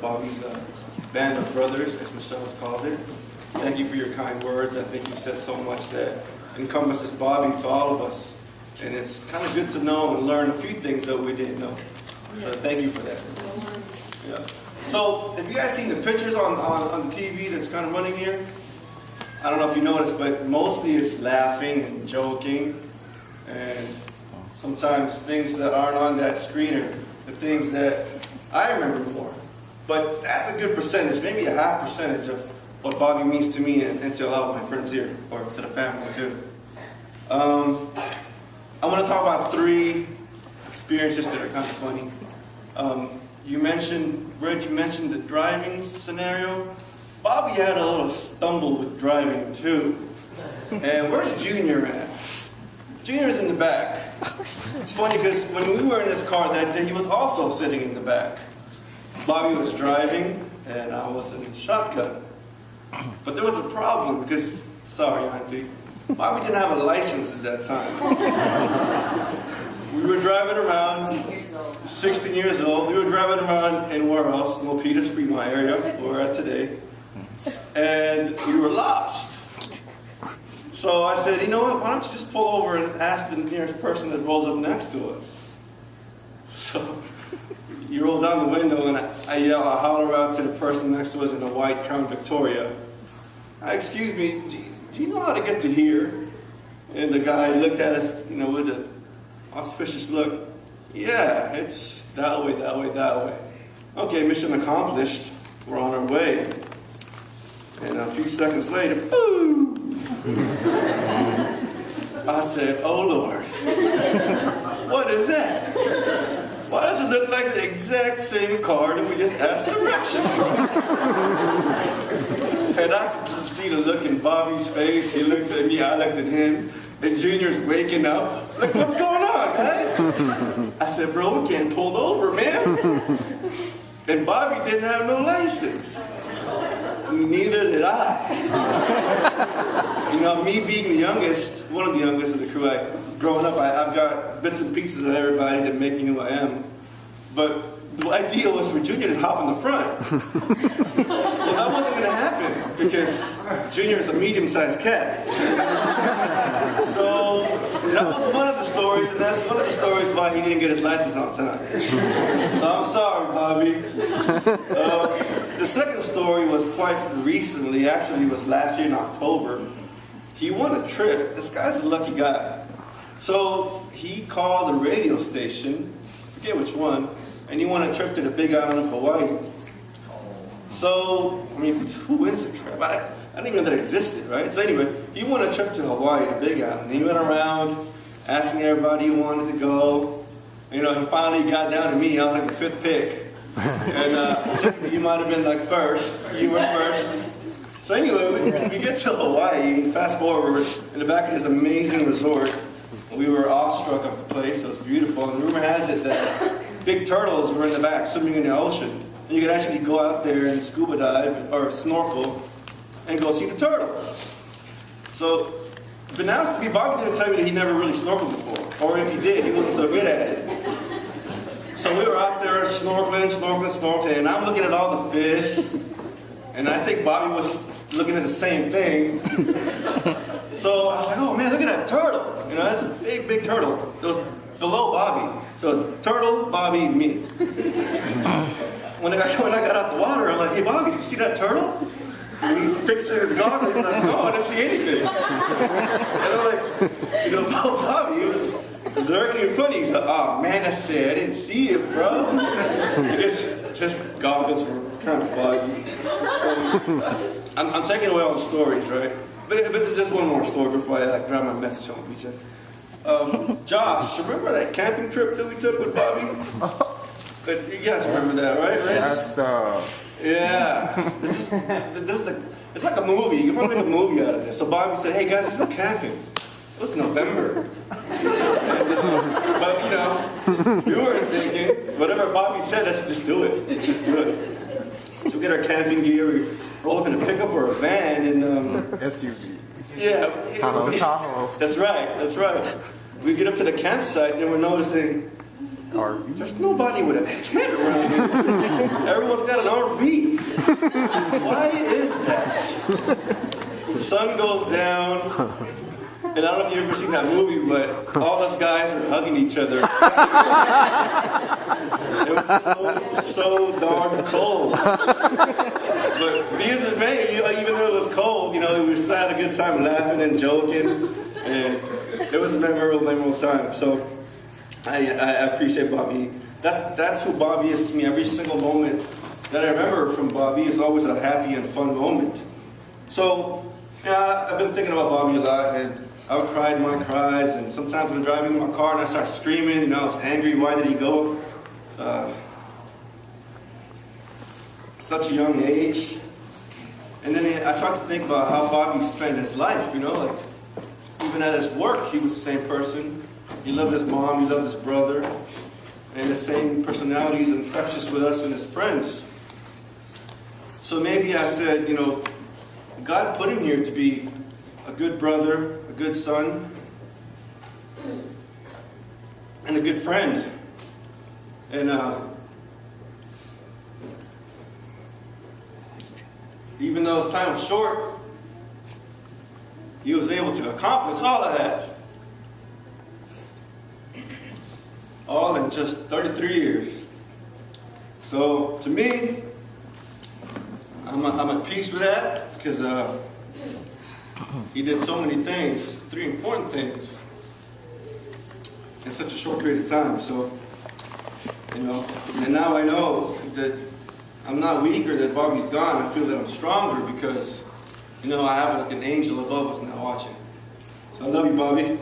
Bobby's band of brothers, as Michelle has called it. Thank you for your kind words. I think you've said so much that encompasses Bobby to all of us. And it's kind of good to know and learn a few things that we didn't know. So thank you for that. Yeah. So have you guys seen the pictures on the TV that's kind of running here? I don't know if you noticed, but mostly it's laughing and joking. And sometimes things that aren't on that screen are the things that I remember more. But that's a good percentage, maybe a half percentage of what Bobby means to me and to a lot of my friends here, or to the family too. I want to talk about 3 experiences that are kind of funny. Red, you mentioned the driving scenario. Bobby had a little stumble with driving too. And where's Junior at? Junior's in the back. It's funny because when we were in this car that day, he was also sitting in the back. Bobby was driving and I was in shotgun. But there was a problem because, sorry Auntie, Bobby didn't have a license at that time. We were driving around, 16 years old. We were driving around in where else? Milpitas, Fremont area, where we're at today. And we were lost. So I said, you know what, why don't you just pull over and ask the nearest person that rolls up next to us? So he rolls down the window and I holler out to the person next to us in a white Crown Victoria. Excuse me, do you know how to get to here? And the guy looked at us, with an auspicious look. Yeah, it's that way, that way, that way. Okay, mission accomplished. We're on our way. And a few seconds later, boom! I said, oh Lord, what is that? Why does it look like the exact same car that we just asked direction from? And I could see the look in Bobby's face. He looked at me, I looked at him. And Junior's waking up. Like, what's going on, guys? I said, bro, we can't pull over, man. And Bobby didn't have no license. Neither did I. Me being the youngest, one of the youngest of the crew, growing up, I've got bits and pieces of everybody that make me who I am. But the idea was for Junior to hop in the front. Well, that wasn't going to happen because Junior is a medium-sized cat. So that was one of the stories, and that's one of the stories why he didn't get his license on time. So I'm sorry, Bobby. The second story was quite recently. Actually, it was last year in October. He won a trip. This guy's a lucky guy. So he called a radio station, I forget which one, and he won a trip to the Big Island of Hawaii. So, who wins the trip? I didn't even know that existed, right? So anyway, he won a trip to Hawaii, the Big Island. He went around asking everybody who wanted to go. He finally got down to me. I was like the 5th pick. And you might have been like first. You were first. So anyway, we get to Hawaii, fast forward, in the back of this amazing resort. We were awestruck of the place. It was beautiful. And rumor has it that big turtles were in the back swimming in the ocean. And you could actually go out there and scuba dive or snorkel and go see the turtles. So, announced to me, Bobby didn't tell me that he never really snorkeled before. Or if he did, he wasn't so good at it. So we were out there snorkeling, and I'm looking at all the fish. And I think Bobby was looking at the same thing. So I was like, oh man, look at that turtle. That's a big, big turtle. It was below Bobby. So it's turtle, Bobby, me. When I got out the water, I'm like, hey Bobby, you see that turtle? And he's fixing his goggles. He's like, no, I didn't see anything. And I'm like, Bobby, it was lurking and funny. He's like, oh man, I said, I didn't see it, bro. His goggles were kind of foggy. I'm taking away all the stories, right? But there's just one more story before I drive my message home, BJ. Josh, remember that camping trip that we took with Bobby? You guys remember that, right? Yeah. It's like a movie. You can probably make a movie out of this. So Bobby said, hey guys, let's go camping. It was November. But we weren't thinking, whatever Bobby said, let's just do it. Just do it. So we get our camping gear, we roll up in a pickup or a van, and SUV. Yeah. Tahoe. That's right. We get up to the campsite and we're noticing There's nobody with a tent around here. Everyone's got an RV. Why is that? The sun goes down, and I don't know if you've ever seen that movie, but all us guys were hugging each other. It was so darn cold. But be as it may, even though it was cold, we just had a good time laughing and joking, and it was a memorable time. So I appreciate Bobby. That's who Bobby is to me. Every single moment that I remember from Bobby is always a happy and fun moment. So I've been thinking about Bobby a lot, and I would cry my cries, and sometimes when I'm driving in my car and I start screaming, I was angry, why did he go? Such a young age. And then I started to think about how Bobby spent his life, like even at his work, he was the same person. He loved his mom, he loved his brother, and the same personality is infectious with us and his friends. So maybe I said, God put him here to be a good brother, a good son, and a good friend. And even though his time was short, he was able to accomplish all of that. All in just 33 years. So to me, I'm at peace with that, because he did so many things, 3 important things, in such a short period of time. So, and now I know that I'm not weaker, that Bobby's gone. I feel that I'm stronger because, I have like an angel above us now watching. So I love you, Bobby.